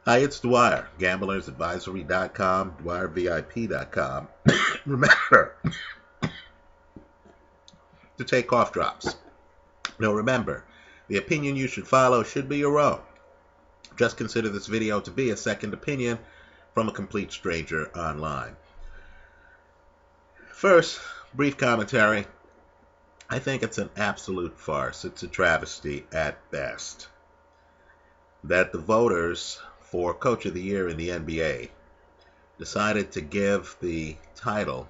Hi, it's Dwyer, gamblersadvisory.com, dwyervip.com. Remember to take cough drops. Now remember, the opinion you should follow should be your own. Just consider this video to be a second opinion from a complete stranger online. First, brief commentary. I think it's an absolute farce. It's a travesty at best that the voters for Coach of the Year in the NBA decided to give the title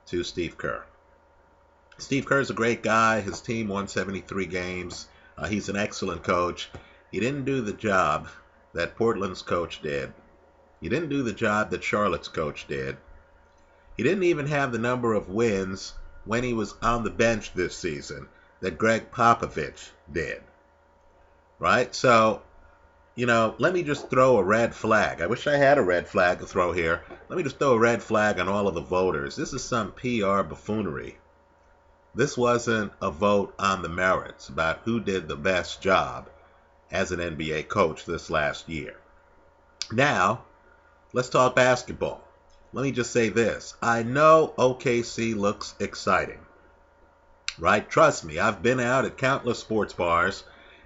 to Steve Kerr. Steve Kerr's a great guy. His team won 73 games. He's an excellent coach. He didn't do the job that Portland's coach did. He didn't do the job that Charlotte's coach did. He didn't even have the number of wins when he was on the bench this season that Greg Popovich did. Right? So, let me just throw a red flag. I wish I had a red flag to throw here. Let me just throw a red flag on all of the voters. This is some PR buffoonery. This wasn't a vote on the merits about who did the best job as an NBA coach this last year. Now, let's talk basketball. Let me just say this. I know OKC looks exciting, right? Trust me, I've been out at countless sports bars,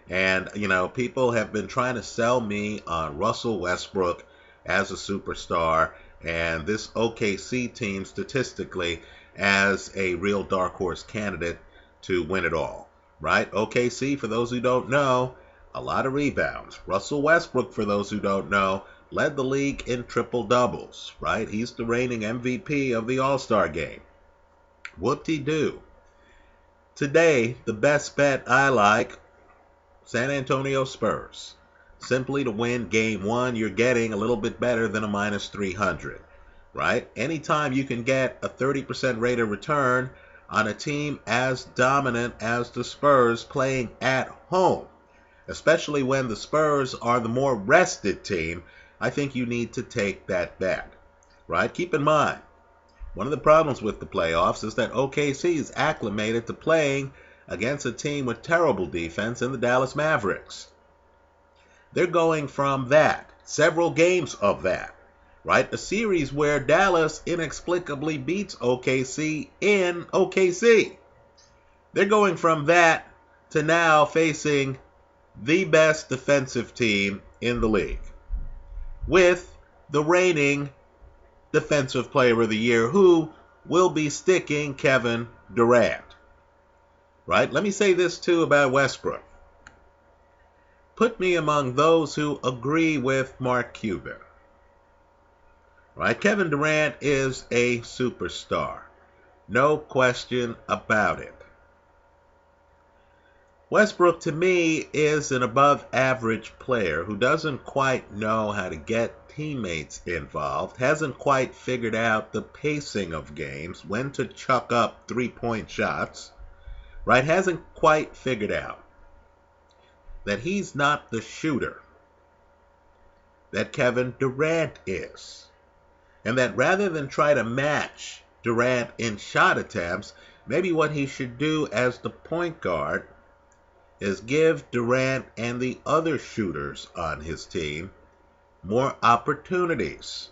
and, people have been trying to sell me on Russell Westbrook as a superstar and this OKC team statistically as a real dark horse candidate to win it all, right? OKC, for those who don't know, a lot of rebounds. Russell Westbrook, for those who don't know, led the league in triple doubles, right? He's the reigning MVP of the All-Star game. Whoop-de-doo. Today, the best bet I like, San Antonio Spurs. Simply to win game one, you're getting a little bit better than a minus 300, right? Anytime you can get a 30% rate of return on a team as dominant as the Spurs playing at home, especially when the Spurs are the more rested team, I think you need to take that bet, right? Keep in mind, one of the problems with the playoffs is that OKC is acclimated to playing against a team with terrible defense in the Dallas Mavericks. They're going from that, several games of that, right? A series where Dallas inexplicably beats OKC in OKC. They're going from that to now facing the best defensive team in the league with the reigning Defensive Player of the Year, who will be sticking Kevin Durant. Right? Let me say this too about Westbrook. Put me among those who agree with Mark Cuban. Right? Kevin Durant is a superstar. No question about it. Westbrook, to me, is an above-average player who doesn't quite know how to get teammates involved, hasn't quite figured out the pacing of games, when to chuck up three-point shots, right? Hasn't quite figured out that he's not the shooter that Kevin Durant is. And that rather than try to match Durant in shot attempts, maybe what he should do as the point guard is give Durant and the other shooters on his team more opportunities,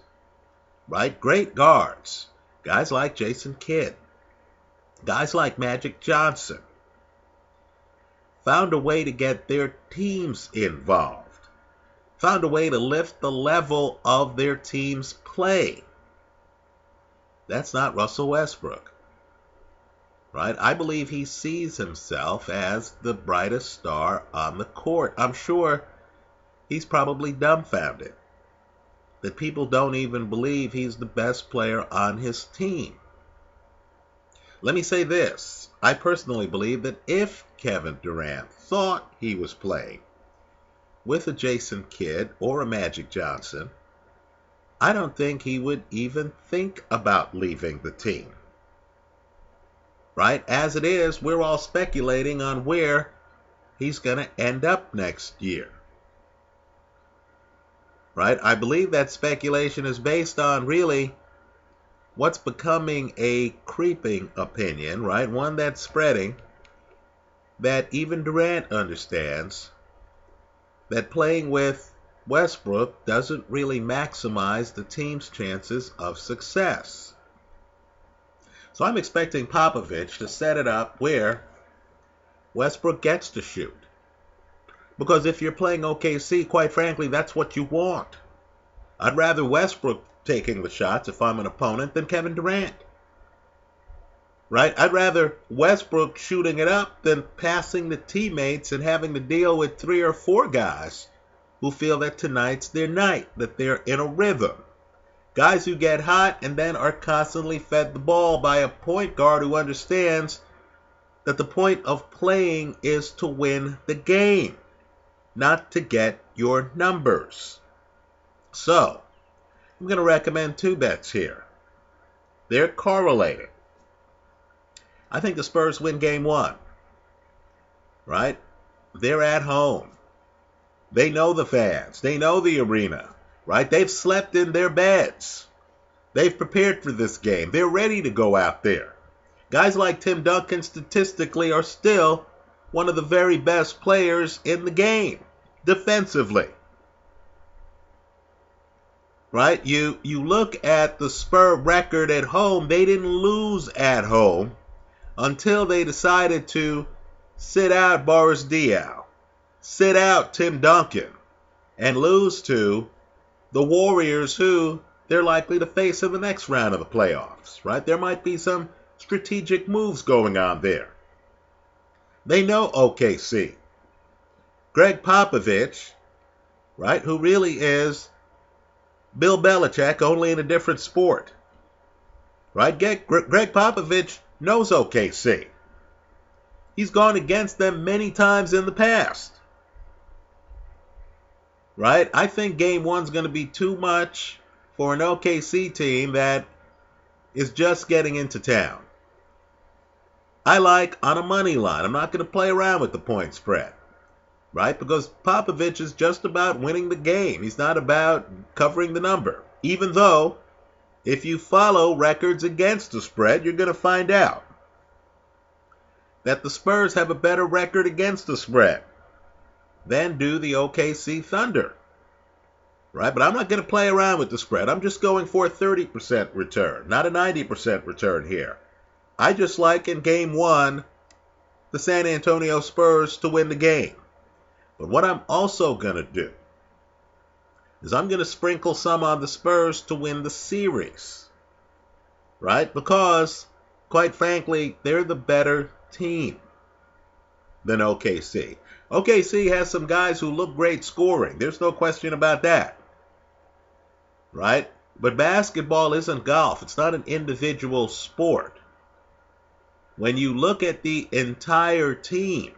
right? Great guards, guys like Jason Kidd, guys like Magic Johnson, found a way to get their teams involved, found a way to lift the level of their team's play. That's not Russell Westbrook. Right? I believe he sees himself as the brightest star on the court. I'm sure he's probably dumbfounded that people don't even believe he's the best player on his team. Let me say this. I personally believe that if Kevin Durant thought he was playing with a Jason Kidd or a Magic Johnson, I don't think he would even think about leaving the team. Right? As it is, we're all speculating on where he's going to end up next year. Right? I believe that speculation is based on really what's becoming a creeping opinion, right? One that's spreading, that even Durant understands that playing with Westbrook doesn't really maximize the team's chances of success. So I'm expecting Popovich to set it up where Westbrook gets to shoot. Because if you're playing OKC, quite frankly, that's what you want. I'd rather Westbrook taking the shots if I'm an opponent than Kevin Durant. Right? I'd rather Westbrook shooting it up than passing the teammates and having to deal with 3 or 4 guys who feel that tonight's their night, that they're in a rhythm. Guys who get hot and then are constantly fed the ball by a point guard who understands that the point of playing is to win the game, not to get your numbers. So, I'm going to recommend 2 bets here. They're correlated. I think the Spurs win game 1. Right? They're at home. They know the fans. They know the arena. Right? They've slept in their beds. They've prepared for this game. They're ready to go out there. Guys like Tim Duncan statistically are still one of the very best players in the game defensively. Right? You look at the Spur record at home. They didn't lose at home until they decided to sit out Boris Diaw, sit out Tim Duncan, and lose to the Warriors, who they're likely to face in the next round of the playoffs. Right? There might be some strategic moves going on there. They know OKC. Greg Popovich, right, who really is Bill Belichick, only in a different sport. Right? Greg Popovich knows OKC. He's gone against them many times in the past. Right? I think game 1's going to be too much for an OKC team that is just getting into town. I like on a money line. I'm not going to play around with the point spread. Right? Because Popovich is just about winning the game. He's not about covering the number. Even though, if you follow records against the spread, you're going to find out that the Spurs have a better record against the spread than do the OKC Thunder. Right? But I'm not going to play around with the spread. I'm just going for a 30% return, not a 90% return here. I just like in game 1 the San Antonio Spurs to win the game. But what I'm also going to do is I'm going to sprinkle some on the Spurs to win the series. Right? Because, quite frankly, they're the better team than OKC. OKC has some guys who look great scoring. There's no question about that. Right? But basketball isn't golf. It's not an individual sport. When you look at the entire team,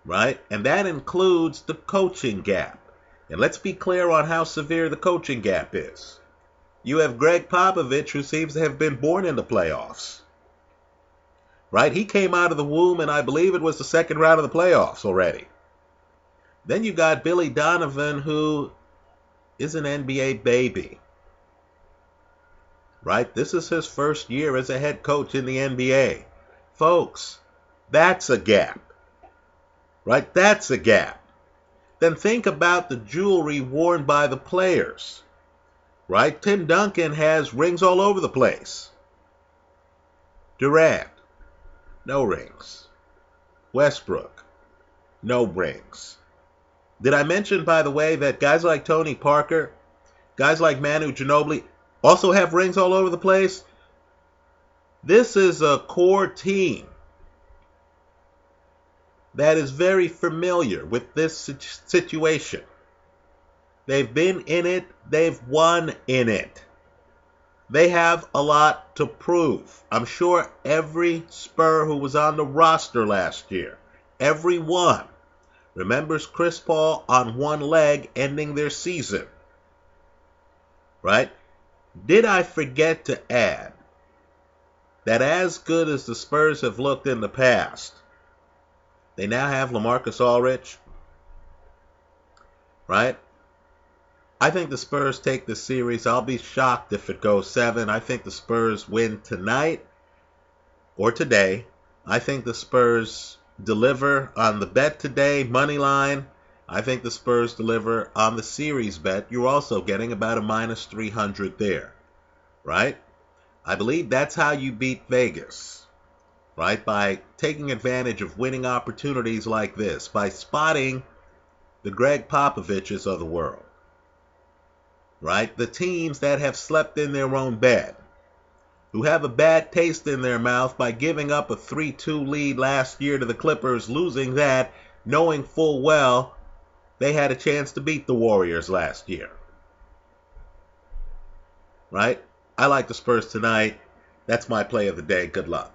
right? And that includes the coaching gap. And let's be clear on how severe the coaching gap is. You have Greg Popovich, who seems to have been born in the playoffs. Right? He came out of the womb, and I believe it was the second round of the playoffs already. Then you got Billy Donovan, who is an NBA baby. Right? This is his first year as a head coach in the NBA. Folks, that's a gap. Right? That's a gap. Then think about the jewelry worn by the players. Right? Tim Duncan has rings all over the place. Durant, no rings. Westbrook, no rings. Did I mention, by the way, that guys like Tony Parker, guys like Manu Ginobili also have rings all over the place? This is a core team that is very familiar with this situation. They've been in it. They've won in it. They have a lot to prove. I'm sure every Spur who was on the roster last year, every one, remembers Chris Paul on one leg ending their season. Right? Did I forget to add that as good as the Spurs have looked in the past, they now have LaMarcus Aldridge? Right? I think the Spurs take the series. I'll be shocked if it goes 7. I think the Spurs win tonight or today. I think the Spurs deliver on the bet today, money line, I think the Spurs deliver on the series bet. You're also getting about a minus 300 there, right? I believe that's how you beat Vegas, right? By taking advantage of winning opportunities like this, by spotting the Greg Popoviches of the world, right? The teams that have slept in their own bed, who have a bad taste in their mouth by giving up a 3-2 lead last year to the Clippers, losing that, knowing full well they had a chance to beat the Warriors last year. Right? I like the Spurs tonight. That's my play of the day. Good luck.